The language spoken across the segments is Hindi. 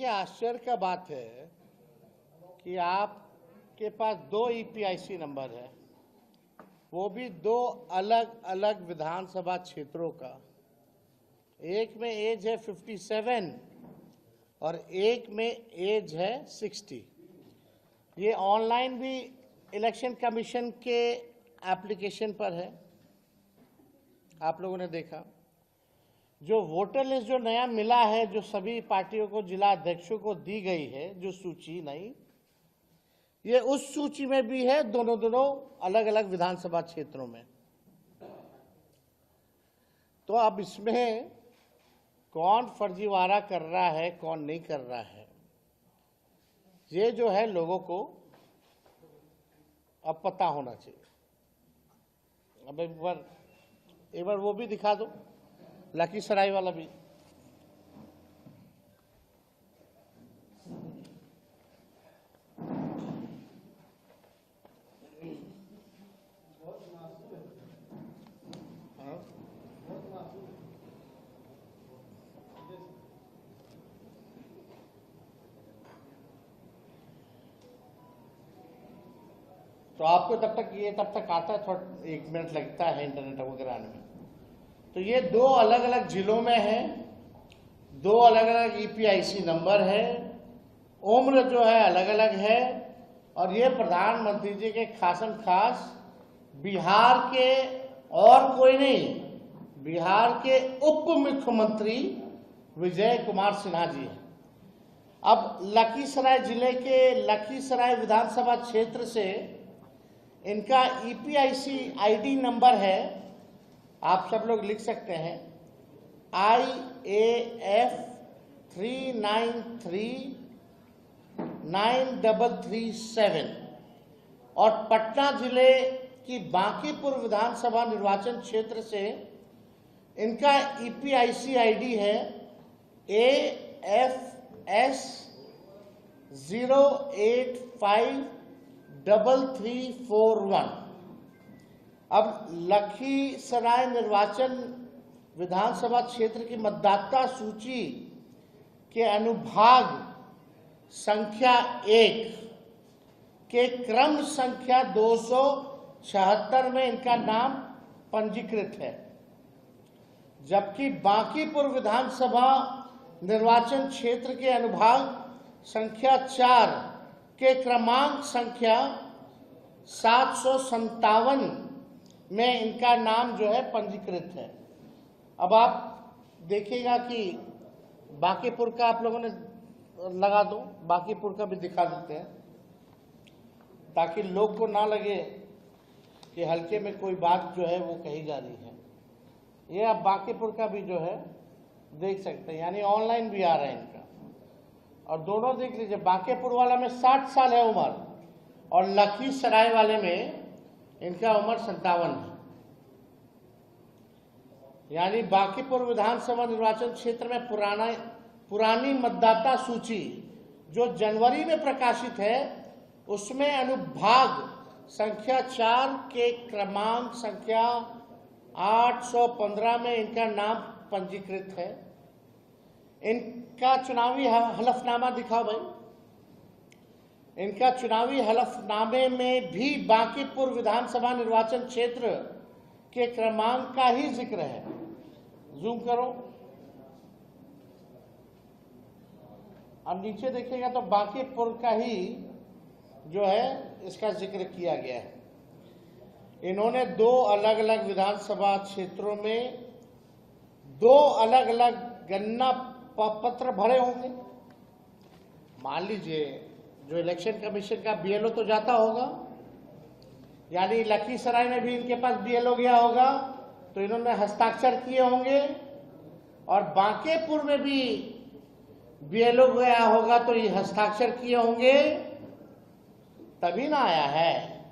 देखिए, आश्चर्य का बात है कि आपके पास 2 ईपीआईसी नंबर है, वो भी 2 अलग अलग विधानसभा क्षेत्रों का। एक में एज है 57 और एक में एज है 60। ये ऑनलाइन भी इलेक्शन कमीशन के एप्लीकेशन पर है, आप लोगों ने देखा। जो वोटर लिस्ट जो नया मिला है, जो सभी पार्टियों को, जिला अध्यक्षों को दी गई है, जो सूची नहीं, ये उस सूची में भी है, दोनों अलग अलग विधानसभा क्षेत्रों में। तो अब इसमें कौन फर्जीवाड़ा कर रहा है, कौन नहीं कर रहा है, ये जो है लोगों को अब पता होना चाहिए। अब एक बार वो भी दिखा दो, लखीसराय वाला भी। तो आपको तब तक आता है, थोड़ा 1 मिनट लगता है इंटरनेट वगैरह आने में। तो ये 2 अलग अलग जिलों में है, 2 अलग अलग ईपीआईसी नंबर है, उम्र जो है अलग अलग है, और ये प्रधानमंत्री जी के खासम खास बिहार के और कोई नहीं, बिहार के उप मुख्यमंत्री विजय कुमार सिन्हा जी हैं। अब लखीसराय जिले के लखीसराय विधानसभा क्षेत्र से इनका ईपीआईसी आईडी नंबर है, आप सब लोग लिख सकते हैं, IAF 393937। और पटना जिले की बांकीपुर विधानसभा निर्वाचन क्षेत्र से इनका ईपीआईसी आईडी है AFS 0853341। अब लखीसराय निर्वाचन विधानसभा क्षेत्र की मतदाता सूची के अनुभाग संख्या 1 के क्रम संख्या 276 में इनका नाम पंजीकृत है, जबकि बांकीपुर विधानसभा निर्वाचन क्षेत्र के अनुभाग संख्या 4 के क्रमांक संख्या 757 में इनका नाम जो है पंजीकृत है। अब आप देखिएगा कि बांकीपुर का आप लोगों ने लगा दो, बांकीपुर का भी दिखा देते हैं, ताकि लोग को ना लगे कि हल्के में कोई बात जो है वो कही जा रही है। ये आप बांकीपुर का भी जो है देख सकते हैं, यानी ऑनलाइन भी आ रहा है इनका। और दोनों देख लीजिए, बांकीपुर वाला में 60 साल है उम्र, और लखीसराय वाले में इनका उम्र 57 है। यानी बांकीपुर विधानसभा निर्वाचन क्षेत्र में पुरानी मतदाता सूची जो जनवरी में प्रकाशित है, उसमें अनुभाग संख्या 4 के क्रमांक संख्या 815 में इनका नाम पंजीकृत है। इनका चुनावी हलफनामा दिखाओ भाई। इनका चुनावी हलफनामे में भी बांकीपुर विधानसभा निर्वाचन क्षेत्र के क्रमांक का ही जिक्र है। जूम करो, अब नीचे देखिएगा तो बांकीपुर का ही जो है इसका जिक्र किया गया है। इन्होंने 2 अलग अलग विधानसभा क्षेत्रों में 2 अलग अलग गणना पत्र भरे होंगे। मान लीजिए जो इलेक्शन कमीशन का बीएलओ तो जाता होगा, यानी लखीसराय में भी इनके पास बीएलओ गया होगा, तो इन्होंने हस्ताक्षर किए होंगे, और बांकीपुर में भी बीएलओ गया होगा तो ये हस्ताक्षर किए होंगे, तभी ना आया है।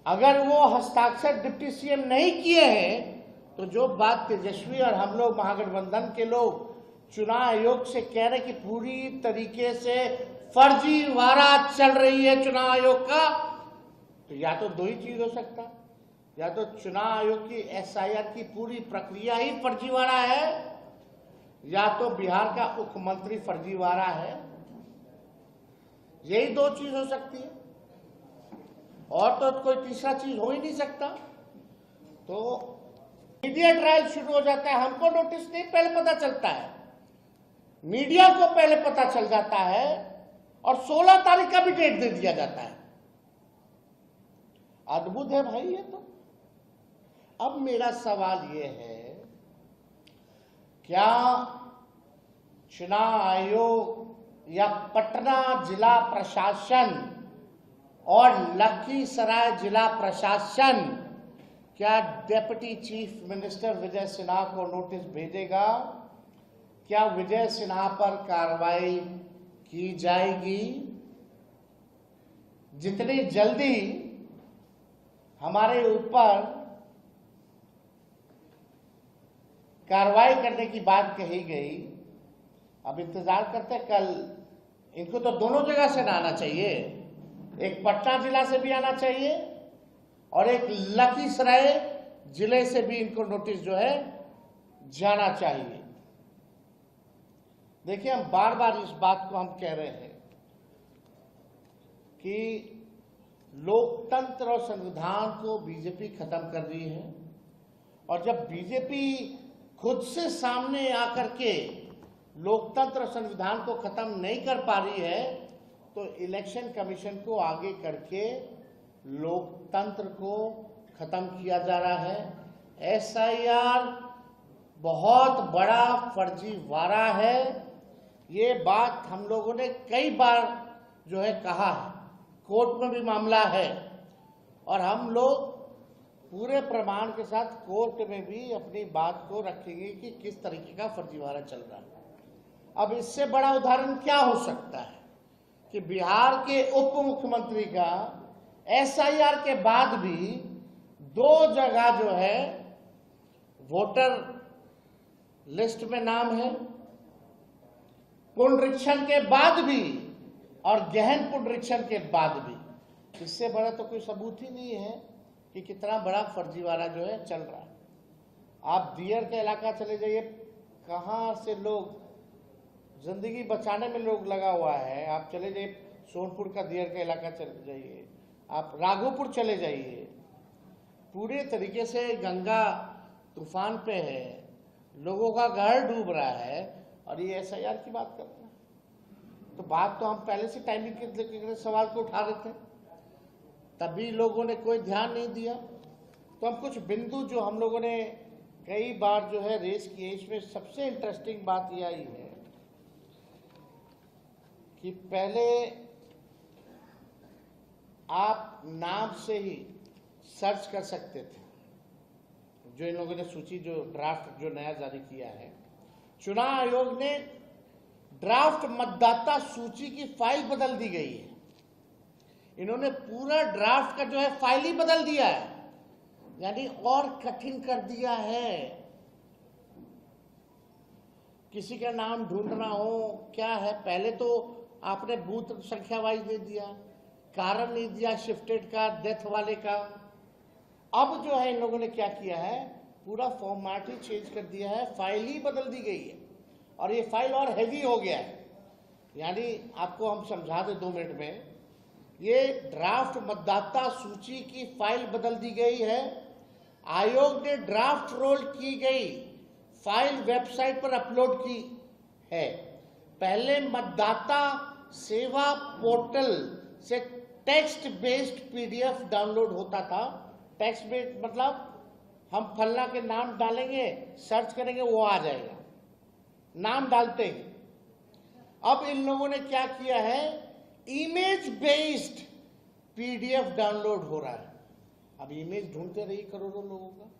अगर वो हस्ताक्षर डिप्टी सीएम नहीं किए हैं, तो जो बात तेजस्वी और हम लोग महागठबंधन के लोग चुनाव आयोग से कह रहे कि पूरी तरीके से फर्जीवाड़ा चल रही है चुनाव आयोग का, तो या तो 2 ही चीज हो सकता, या तो चुनाव आयोग की एसआईआर की पूरी प्रक्रिया ही फर्जीवाड़ा है, या तो बिहार का मुख्यमंत्री फर्जीवाड़ा है, यही दो चीज हो सकती है, और तो कोई तीसरा चीज हो ही नहीं सकता। तो मीडिया ट्रायल शुरू हो जाता है, हमको नोटिस नहीं पहले पता चलता है, मीडिया को पहले पता चल जाता है और 16 तारीख का भी डेट दे दिया जाता है। अद्भुत है भाई ये तो। अब मेरा सवाल ये है, क्या चुनाव आयोग या पटना जिला प्रशासन और लखीसराय जिला प्रशासन क्या deputy chief minister Vijay Sinha को नोटिस भेजेगा? क्या विजय सिन्हा पर कार्रवाई की जाएगी? जितनी जल्दी हमारे ऊपर कार्रवाई करने की बात कही गई, अब इंतजार करते कल। इनको तो दोनों जगह से आना चाहिए, एक पटना जिला से भी आना चाहिए और एक लखीसराय जिले से भी इनको नोटिस जो है जाना चाहिए। देखिए, हम बार बार इस बात को हम कह रहे हैं कि लोकतंत्र और संविधान को बीजेपी खत्म कर रही है, और जब बीजेपी खुद से सामने आकर के लोकतंत्र और संविधान को खत्म नहीं कर पा रही है, तो इलेक्शन कमीशन को आगे करके लोकतंत्र को खत्म किया जा रहा है। एसआईआर बहुत बड़ा फर्जीवाड़ा है, ये बात हम लोगों ने कई बार जो है कहा है, कोर्ट में भी मामला है, और हम लोग पूरे प्रमाण के साथ कोर्ट में भी अपनी बात को रखेंगे कि किस तरीके का फर्जीवाड़ा चल रहा है। अब इससे बड़ा उदाहरण क्या हो सकता है कि बिहार के उप मुख्यमंत्री का एसआईआर के बाद भी 2 जगह जो है वोटर लिस्ट में नाम है, पुनरीक्षण के बाद भी और गहन पुनरीक्षण के बाद भी। इससे बड़ा तो कोई सबूत ही नहीं है कि कितना बड़ा फर्जीवाड़ा जो है चल रहा है। आप दियर का इलाका चले जाइए, कहां से लोग जिंदगी बचाने में लोग लगा हुआ है। आप चले जाइए सोनपुर का दियर का इलाका चले जाइए, आप राघोपुर चले जाइए, पूरे तरीके से गंगा तूफान पे है, लोगों का घर डूब रहा है, और ये एसआईआर की बात कर रहे हैं। तो बात तो हम पहले से टाइमिंग के सवाल को उठा रहे थे, तभी लोगों ने कोई ध्यान नहीं दिया। तो हम कुछ बिंदु जो हम लोगों ने कई बार जो है रेस किए, इसमें सबसे इंटरेस्टिंग बात यह आई है कि पहले आप नाम से ही सर्च कर सकते थे। जो इन लोगों ने सूची जो ड्राफ्ट जो नया जारी किया है, चुनाव आयोग ने ड्राफ्ट मतदाता सूची की फाइल बदल दी गई है। इन्होंने पूरा ड्राफ्ट का जो है फाइल ही बदल दिया है, यानी और कठिन कर दिया है। किसी का नाम ढूंढना हो क्या है, पहले तो आपने बूथ संख्या वाइज दे दिया, कारण नहीं दिया शिफ्टेड का, डेथ वाले का। अब जो है इन लोगों ने क्या किया है, पूरा फॉर्मेट ही चेंज कर दिया है, फाइल ही बदल दी गई है, और ये फाइल और हैवी हो गया है। यानी आपको हम समझा दें 2 मिनट में, ये ड्राफ्ट मतदाता सूची की फाइल बदल दी गई है। आयोग ने ड्राफ्ट रोल की गई फाइल वेबसाइट पर अपलोड की है। पहले मतदाता सेवा पोर्टल से टेक्स्ट बेस्ड पीडीएफ डाउनलोड होता था। टेक्स्ट बेस्ड मतलब हम फल्ला के नाम डालेंगे, सर्च करेंगे, वो आ जाएगा, नाम डालते हैं। अब इन लोगों ने क्या किया है, इमेज बेस्ड पीडीएफ डाउनलोड हो रहा है। अब इमेज ढूंढते रहिए करोड़ों लोगों का,